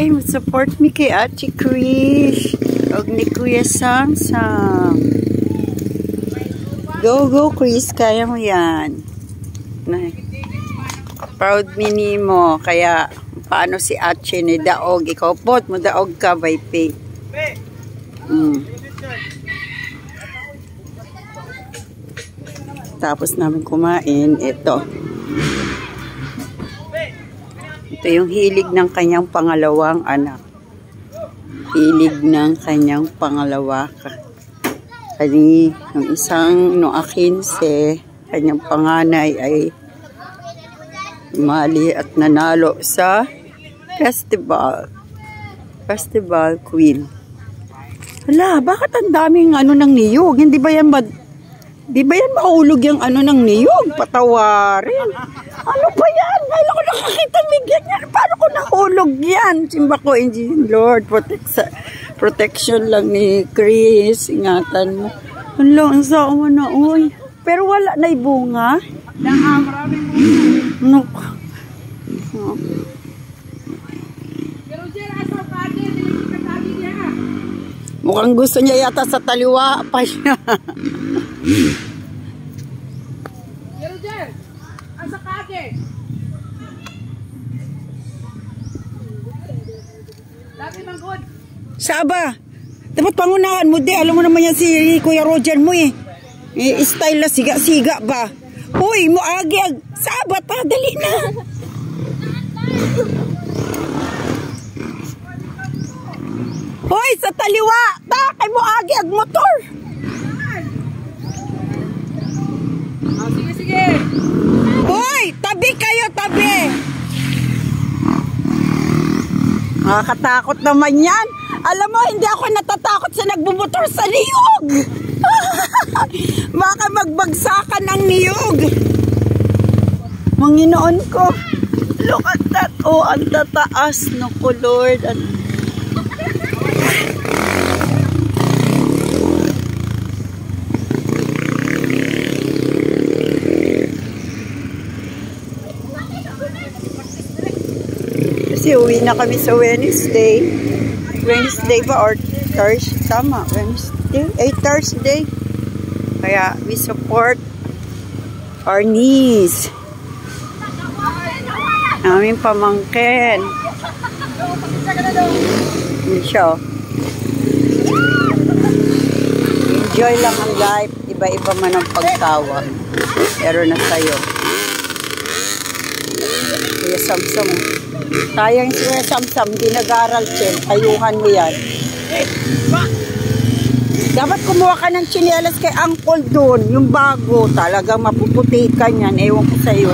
Okay, support me kay Ate Krish. Huwag ni Kuya Samsam. Go, go, Chris. Kaya mo yan. Proud mini mo. Kaya, paano si Ate ni daog? Ikaw pot mo, daog ka, by pay. Tapos namin kumain, ito. Ito yung hilig ng kanyang pangalawang anak. Hilig ng kanyang pangalawa. Kani, yung isang, no 15, kanyang panganay ay mali at nanalo sa festival. Festival Queen. Hala, bakit ang daming ano ng niyog? Hindi ba yan mahulog yung ano ng niyog? Patawarin. Ano ba yan? Ngayon ko nakakita may ganyan. Paano ko nahulog yan? Simba ko, Lord, protection lang ni Chris. Ingatan mo. Hala, ang sao mo na, uy. Pero wala na ibunga. Maraming bunga. No. Mukhang gusto niya yata sa taliwa pa siya. Saba, dapat pangunahan mo di. Alam mo naman yan si Kuya Roger mo eh. Style na siga-siga ba? Hoy, muagig. Saba ta, dali na. Hoy, sa taliwa. Ta, kay muagig motor. Sige, sige. Hoy, tabi kayo, tabi. Nakakatakot naman yan. Alam mo, hindi ako natatakot sa nagbumotor sa niyog. Baka magbagsakan ng niyog. Manginoon ko. Look at that. Oh, ang tataas. Naku, Lord. Kasi uwi na kami sa Wednesday. Wednesday ba or Thursday? Tama, Wednesday. Thursday. Kaya we support our niece. Aming pamangkin. Siya. Enjoy lang ang life. Iba-iba man ang pagtawag. Pero na sa'yo. Kuya Samsam. Sayang si Kuya Samsam. Di nag-aaral siya. Ayuhan mo yan. Dapat kumuha ka ng tsinelas kay Uncle doon. Yung bago. Talagang mapuputi ka niyan. Ewan ko sa'yo.